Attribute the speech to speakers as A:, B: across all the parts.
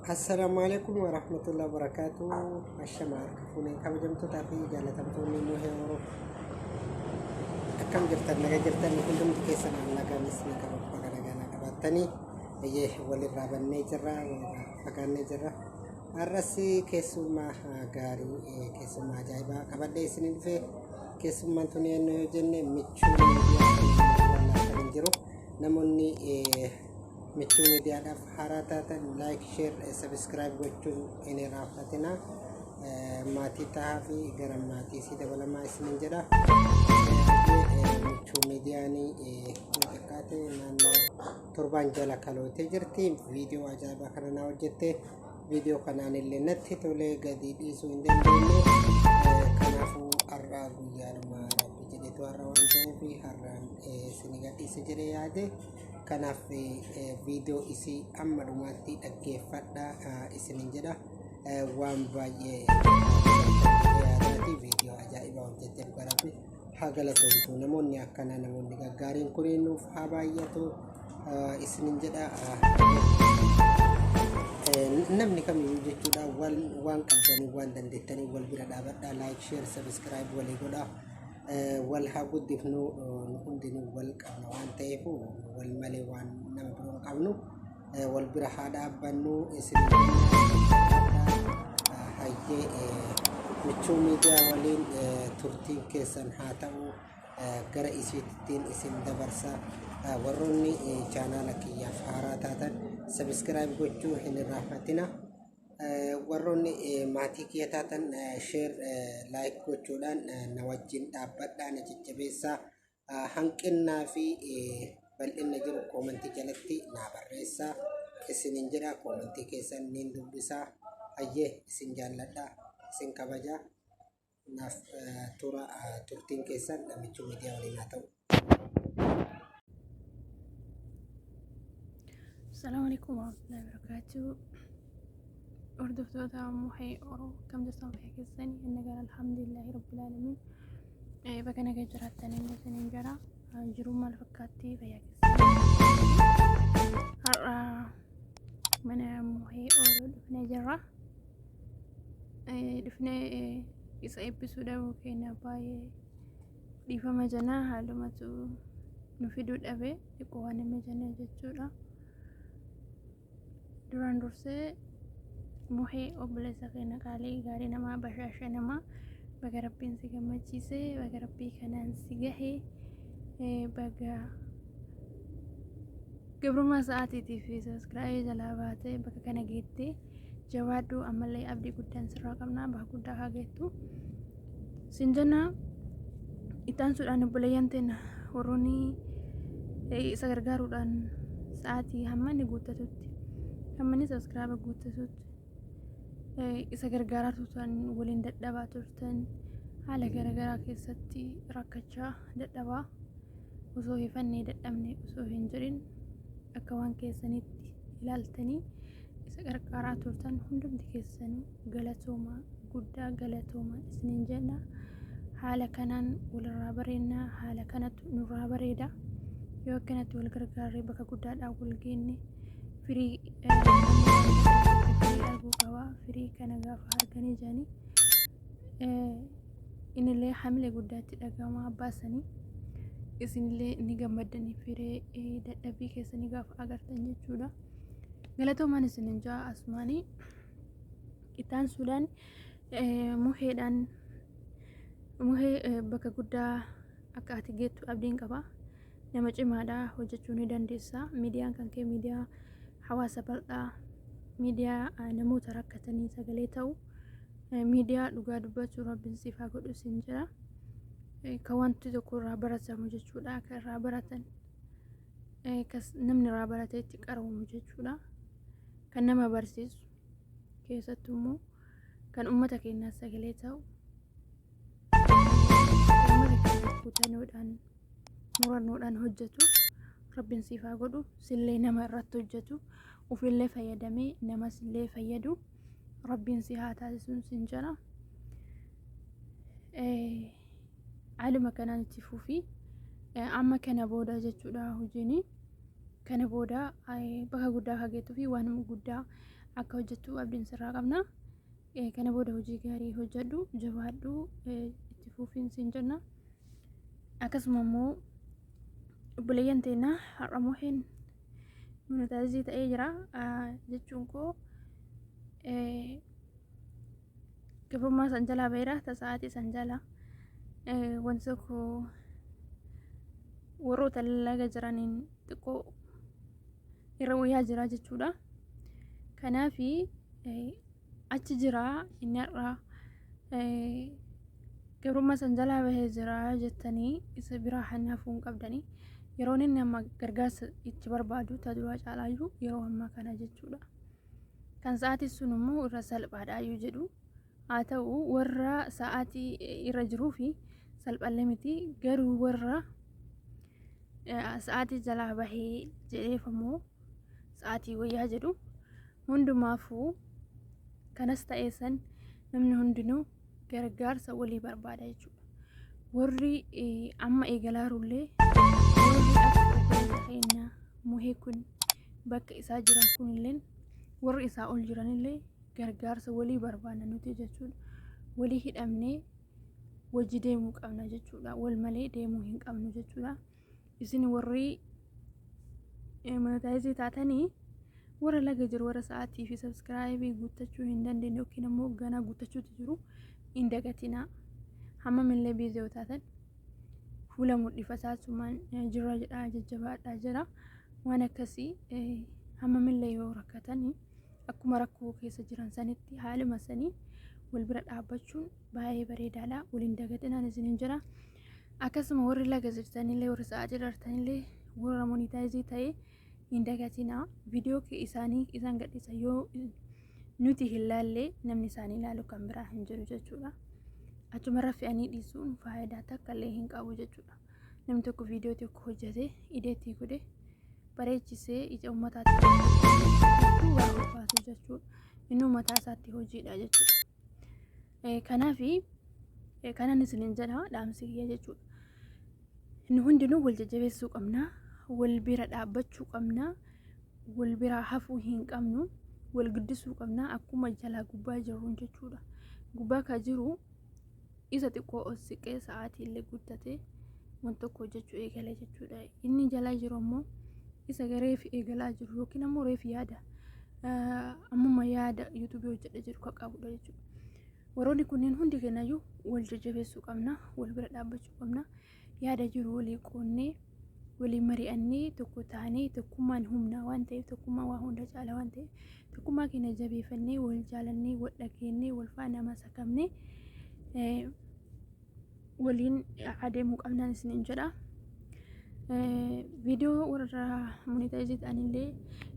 A: Assalamualaikum warahmatullahi wabarakatuh. Ashamaa fuunee kabajamtootaa fi jaalatamtoonni Muhee akkam jirtan naga jirtan hundumti keessan allagaanis ni qabu bakka nagaa qabattanii walirraa bannee jirra walirraa fagaannee jirra. Har'asi keessummaa gaarii keessummaa ajaa'ibaa qabadhee isin dhufee keessummaan tun eenyu yoo jenne michuu miidiyaa kan jiru namoonni michuu miidiyaadhaaf haaraa taatan like share subscribe gochuun inni raafatina maatii tahaa fi gara maatii si dabalamaa isinin jedha. Michuu miidiyaanii xiqqaate naannoo torbaan jala kalootee jirti. Viidiyoo ajaa'ibaa kana naa hojjette. Viidiyoo kanaan illee natti tolee gadi dhiisuu hin dandeenye. Kanaafuu har'aa guyyaadhuma rabbi jedhetu har'a waan ta'eef har'aan isin gadhiise jedhee yaade. Kanaaf viidiyoo isii amma dhumaatti dhaggeeffadha isinin jedha. Waan baay'ee yaadaati viidiyoo ajaa'ibaa hojjette rabbi haa galatoomtu. Namoonni akkana namoonni gaggaariin kunniin nuuf haa baay'atu isinin jedha. Namni kamiyyuu jechuudha waan qabdanii waan dandeettanii wal bira dhaabadhaa like share subscribe walii godhaa. Wal haa guddifnu hundinuu wal qabna waan ta'eef wal malee waan nama biroo qabnu wal bira haa dhaabbannu isin hayyee michuu miidiyaa waliin turtiin keessan haa ta'u gara isiittiin isin dabarsa. Warroonni chaanaala kiyyaaf haaraa taatan subscribe gochuu hin irraanfatina. Warroonni maatii kiyya taatan share like gochuudhaan na wajjin dhaabbadhaa na jajjabeessaa. Hanqinnaa fi bal'inna jiru koomentii jalatti naa barreessaa isinin jedha. Koomentii keessan niin dubbisaa. Hayyee isin jaalladhaa isin kabajaa. Naaf turtiin keessan michuu miidiyaa waliin haa ta'u.
B: Assalamualaikum warahmatullahi wabarakatuh. Hordoftoota Muhee Oroo kam jirtan fayyaa keessanii inni gara alhamdulillahi rabbil alamin bakka nagaa jiraattan inni isinin jira jiru maal fakkaatti fayyaa keessanii har'a mana Muhee Oroo dhufnee jirra. Dhufnee isa eebbisuu dhabuu keenya baay'ee dhiifama janaa haalumatu nu fiduu dhabe xiqqoo waan nama jannee jechuudha. Duraan dursee Muhee obboleessa keenya qaalii gaarii namaa bashaasha namaa baga rabbiin si gammachiise baga rabbii kanaan si gahee baga gabrummaa sa'aatiitii fi sabiskiraayii jalaa baatee bakka kana geettee jawaaduu ammallee abdii guddaan sirraa qabnaa baha guddaa haa geettu sin jennaa. Ittaansuudhaan obboleeyyan teenya warroonni isa gargaaruudhaan sa'aatii hamma ni guuttatutti hamma sabiskiraayii guuttatutti isa gargaaraa turtan waliin dadhabaa turtan haala garaagaraa keessatti rakkachaa dadhabaa osoo hifannee dadhabne osoo hin jirin akka waan keessanitti ilaaltanii isa gargaaraa turtan hundumti keessanuu galatoomaa guddaa galatoomaa isiniin jenna. Haala kanaan walirraa bareennaa haala kanatu nurraa bareeda yoo akkanatti wal gargaarree bakka guddaadhaan wal geenne firii arguu qaba. Firii kana gaafa arganii jiranii inillee hamilee guddaatti dhaga'ama baasanii isinillee ni gammaddanii firee dadhabbii keessanii gaafa agartan jechuudha. Galatoomaan isinin jaa asumaanii ittaansuudhaan Muheedhaan Muhee bakka guddaa akka ati geettu abdiin qaba. Nama cimaadha hojjechuu ni dandeessa. Miidiyaan kan kee miidiyaa hawaasa bal'aa miidiyaa namoota rakkatanii sagalee ta'u miidiyaa dhugaa dubbachuu rabbiin siif haa godhu sin jira. Kan wanti tokko irraa baratamu jechuudha. Kan irraa baratan namni irraa baratee itti qaramu jechuudha. Kan nama barsiisu keessattuu immoo kan uummata keenyaaf sagalee ta'u kutannoodhaan murannoodhaan hojjetu rabbiin siif haa godhu. Sillee nama irratti hojjetu ufillee fayyadamee namas illee fayyadu rabbiin si haa taasisuun sin jira. Haaluma kanaan itti fufi amma kana booda jechuudha hojiin kana booda bakka guddaa haa geettuu fi waan guddaa akka hojjettu abdiin sirraa qabna. Kana booda hojii gaarii hojjedhu, jabaadhu, itti fufiinsi hin jenna. Akkasuma immoo obboleeyyan teenya har'a moohin monetaayizii ta'ee jira jechuun koo gabrummaa san jalaa baheera tasa'aatii san jalaa wanti tokko warroota laga jiraniin xiqqoo irra wayyaa jira jechuudha. Kanaafi achi jira inni har'a gabrummaa san jalaa bahee jira jettanii isa biraa hanaafuu hin qabdanii. Yeroon inni amma gargaarsa itti barbaadu taduraa caalaayyuu yeroo ammaa kana jechuudha. Kan sa'aatii sun immoo irra salphaadhaayyuu jedhu. Haa ta'u warra sa'aatii irra jiruu fi salphallee miti, garuu warra sa'aatii jalaa bahee jedheef immoo sa'aatii wayyaa jedhu. Hundumaafuu kanas ta'ee san namni hundinuu gargaarsa walii barbaada jechuudha. Warri amma eegalaarullee warri akka keenya muhee kun bakka isaa jiran kunillee warri isaa ol jiranillee gargaarsa walii barbaadna nuti jechuudha. Walii hidhamnee wajji deemuu qabna jechuudha. Wal malee deemuu hin qabnu jechuudha. Isin warri monetaayizii taatanii warra laga jiru warra sa'aatii fi sabskiraayibii guuttachuu hin dandeenye yookiin immoo ganaa guuttachuutu jiru hin dagatinaa. Hammamillee biizee yoo taatan fuula mul'ifataa sumaan jirra jedhaa jajjabaadhaa jira. Waan akkasii hammamillee yoo rakkatanii akkuma rakkoo keessa jiran sanitti haaluma sanii wal bira dhaabbachuun baay'ee bareedaadha. Waliin dagatinaan isiniin jira. Akkasuma warri laga jirtanillee warri sa'aatii jirtanillee warra monetaayizii ta'ee hin dagatinaa. Viidiyoo isaanii isaan gadhiisa yoo nuti hin laallee namni isaanii ilaalu kan biraa hin jiru jechuudha. Achumarra fe'anii dhiisuun faayidaa takka illee hin qabu jechuudha. Namni tokko viidiyoo tokko hojjetee ideetti godhe bareechisee ija uummataatti waa ulfaatu jechuudha. Inni uummataa isaatti hojiidha jechuudha. Kanaafi kanan isiniin jedha dhaamsi kiyya jechuudha. Inni hundinuu wal jajjabeessuu qabna, wal bira dhaabbachuu qabna, wal bira hafuu hin qabnu, wal guddisuu qabna akkuma jalaa gubbaa jiruun jechuudha. Gubbaa ka jiru isa xiqqoo ol siqee sa'aatii illee guddatee waan tokko hojjechuu eegale jechuudha. Inni jalaa jiru ammoo isa gareef eegalaa jiru yookiin ammoo reef yaada ammuma yaada yuutuubii hojjedhe jiru kan qabudha jechuudha. Warroonni kunneen hundi kennayyuu wal jajjabeessuu qabna, wal bira dhaabbachuu qabna, yaada jiru walii qoonnee walii mari'annee tokko taanee tokkummaan humna waan ta'eef tokkummaa waa hunda caala waan ta'eef tokkummaa keenya jabeeffannee wal jaalannee wal dhageenyee wal faana masakamnee waliin adeemuu qabnaan isiniin jedha. Viidiyoo warra monetaayizii ta'anillee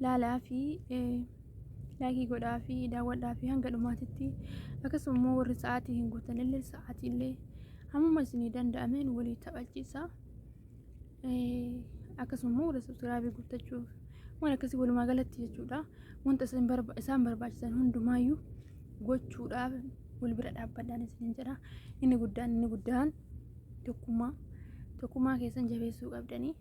B: laalaa fi laayikii godhaa fi daawwadhaa fi hanga dhumaatitti akkasuma immoo warri sa'aatii hin guutanillee sa'aatiillee hammuma isinii danda'ameen walii taphachiisa. Akkasuma immoo warra sabskiraayibii guuttachuuf waan akkasii walumaa galatti jechuudha. Wanta isaan barbaachisan hundumaayyuu gochuudhaaf wal bira dhaabbadhaan isiniin jedha. Inni guddaan tokkummaa keessan jabeessuu qabdanii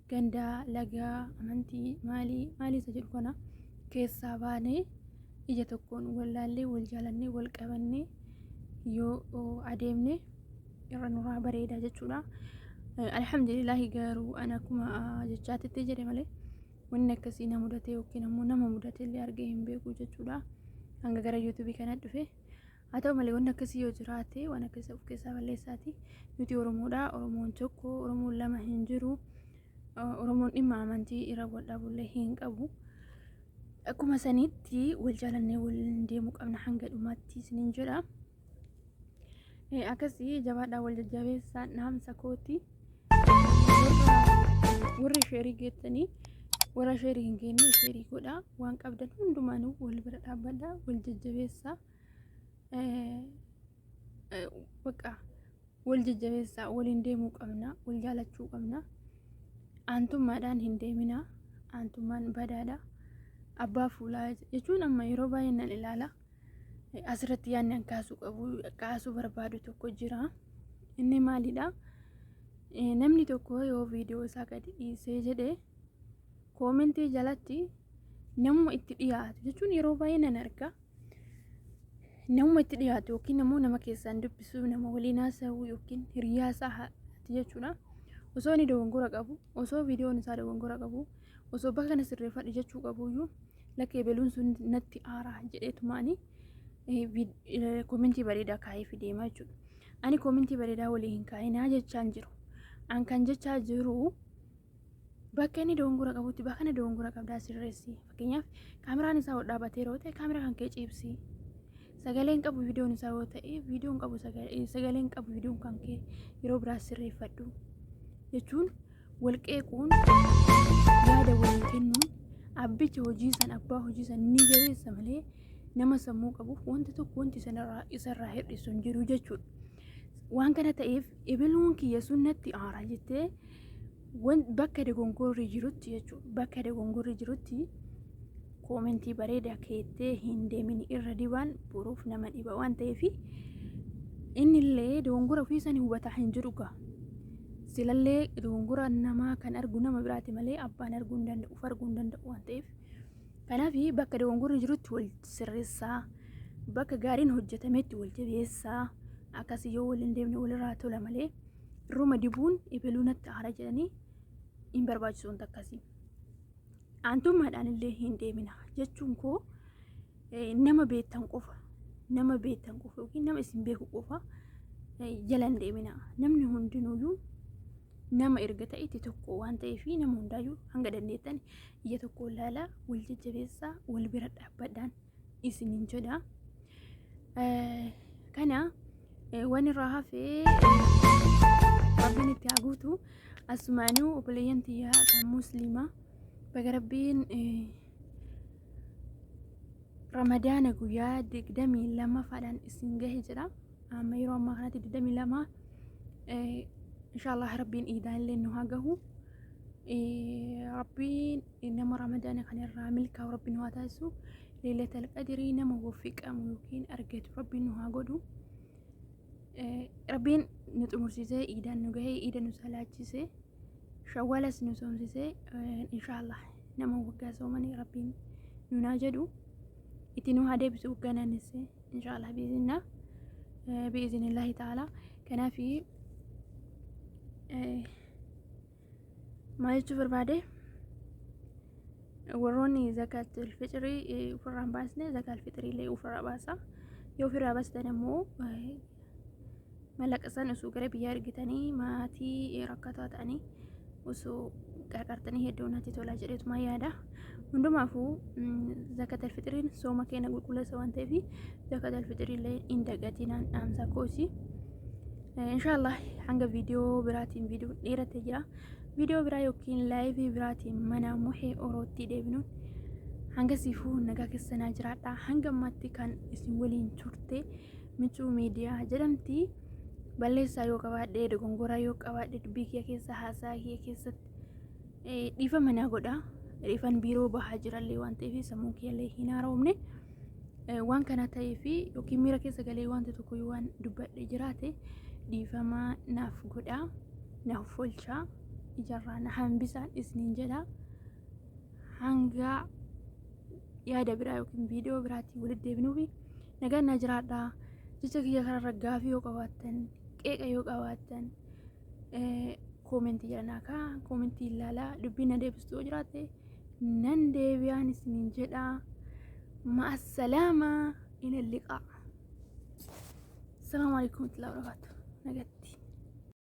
B: gandaa lagaa amantii maalii isa jedhu kana keessaa baanee ija tokkoon wal laallee wal jaalannee wal qabannee yoo adeemne irra nuraa bareeda jechuudha. Alhamdulillahi garuu ana akkuma jechaatitti jedhe malee wanni akkasii na mudate yookiin ammoo nama mudate illee argee hin beeku jechuudha. Hanga gara yuutuubii kana dhufe. Haa ta'u malee wanni akkasii yoo jiraate waan akkasii of keessaa balleessaati. Nuti Oromoodha. Oromoon tokko, Oromoon lama hin jiru. Oromoon dhimma amantii irra wal dhaabullee hin qabu. Akkuma sanitti wal jaalannee wal deemuu qabna hanga dhumaatti isiniin jedha. Akkasii jabaadhaa wal jajjabeessaa dhaamsa kooti. Warri sheerii geettanii warra sheerii hin geenne sheerii godhaa. Waan qabdan hundumaanuu wal bira dhaabbadhaa wal jajjabeessaa. Bakka wal jajjabeessaa waliin deemuu qabna, wal jaalachuu qabna. Aantummaadhaan hin deemina. Aantummaan badaadha. Abbaa fuulaa jechuun amma yeroo baay'ee nan ilaala. Asirratti yaadni an kaasuu barbaadu tokko jira. Inni maalidha? Namni tokko yoo viidiyoo isaa gadi dhiisee jedhee koomentii jalatti namuma itti dhiyaatu jechuun yeroo baay'ee nan arga. Namuma itti dhiyaatu yookiin immoo nama keessaan dubbisuu, nama waliin haasa'uu yookiin hiriyaa isaa jechuudha. Osoo inni dogongora qabu, osoo viidiyoon isaa dogongora qabu, osoo bakka kana sirreeffadhu jechuu qabuyyuu lakkee beeluun sun natti aaraa jedheetumaani koomentii bareedaa kaa'ee deemaa jechuudha. Ani koomentii bareedaa walii hin kaa'inaa jechaan jiru. An kan jechaa jiru bakka inni dogongora qabutti bakka kana dogongora qabdaa sirreessi. Fakkeenyaaf kaameraan isaa dhaabatee yeroo ta'e kaameraa kan kee ciibsi. Sagaleen qabu viidiyoon isaa yoo ta'e viidiyoon qabu sagaleen qabu viidiyoon kan kee yeroo biraa sirreeffadhu jechuun walqeequun yaada waliin kennuun abbicha hojii san abbaa hojii san ni jabeessa malee nama sammuu qabuuf wanti tokko wanti isarraa hir'isu hin jiru jechuudha. Waan kana ta'eef ebeluun kiyya sun natti aara jettee bakka dogongorri jirutti jechuudha. Bakka dogongorri jirutti koomentii bareedaa keettee hin deemin irra dibaan boruuf nama dhiba waan ta'eef innillee dogongora ofii sanii hubataa hin jiru gaa. Silallee dogongora namaa kan argu nama biraati malee abbaan arguu hin danda'u waan ta'eef. Kanaaf bakka dogongorri jirutti wal sirreessaa, bakka gaariin hojjetametti wal jabeessaa, akkasii yoo wal hin deemne walirraa tola malee irruma dibuun ebeluu natti aara jedhanii hin barbaachisu wanta akkasii. Aantummaadhaan illee hin deemina jechuun koo nama beektan qofa yookiin nama isin beeku qofa jala hin deemina. Namni hundinuyyuu nama erga ta'etti tokko waan ta'eef nama hundaayyuu hanga dandeettan ija tokko ilaalaa wal jajjabeessaa wal bira dhaabbadhaan isiniin jedha. Kana waan irraa hafee rabbiin itti haa guutu. Asumaanuu obboleeyyan tiyyaa kan musliimaa baga rabbiin ramadaana guyyaa 22ffaadhaan isin gahe jira. Amma yeroo ammaa kanatti 22 inshallah rabbiin iidaan illee nu haa gahu. Rabbiin nama ramadaana kanarraa milkaa'u rabbiin nu haa taasisu. Leelatal qadirii nama waffiqamu yookiin argatu rabbiin nu haa godhu. Rabbiin nu xumursiisee iidaan nu gahee iida nu salaachisee shawwalas nu soomsisee inshallah nama waggaa soomanii rabbiin nu naa jedhu itti nu haa deebisu waggaa naannessee inshallah bi'iznillaahi ta'ala. Kanaaf maal jechuu barbaade warroonni zakaatul fixrii ofirraa baasne zakaatul fixrii illee ofirraa baasa. Yoo ofirraa baastan immoo mallaqa san osoo gara biyyaa argitanii maatii rakkataa ta'anii osoo qarqartanii hedduu natti tola jedheetuma yaada. Hundumaafuu zakaatul fixriin sooma keenya qulqulleessa waan ta'eef zakaatul fixrii illee hin dagatinaan dhaamsa koosi. Inshallah hanga viidiyoo biraatiin viidiyoo dheeratee jira. Viidiyoo biraa yookiin laayivii biraatiin mana muhee orootti deebinuun hanga siifuu nagaa keessanaa jiraadha. Hanga ammatti kan isin waliin turte Michuu Miidiyaa jedhamti. Balleessaa yoo qabaadhe dogongoraa yoo qabaadhe dubbii kiyya keessa haasaa kiyya keessatti dhiifama naa godha. Reefan biiroo bahaa jirallee waan ta'eef sammuu kiyyallee hin haaromne waan kana ta'eef yookiin miira keessa galee wanta tokko yoo waan dubbadhe jiraate dhiifama naaf godha, naaf oolcha, ijarraa na hambisaan isiniin jedha. Hanga yaada biraa yookiin viidiyoo biraatiin walitti deebinuufi nagaan na jiraadha. Jecha kiyya kanarra gaafii yoo qabaattan qeeqa yoo qabaattan koomentii jedhanaa kaa koomentii ilaalaa dubbiin na deebistu yoo jiraate nan deebiyaan isiniin jedha. Ma'assalaama ila liqaa. Assalaamu alaikum warahmatullahi wabarakatuh. Nagatti.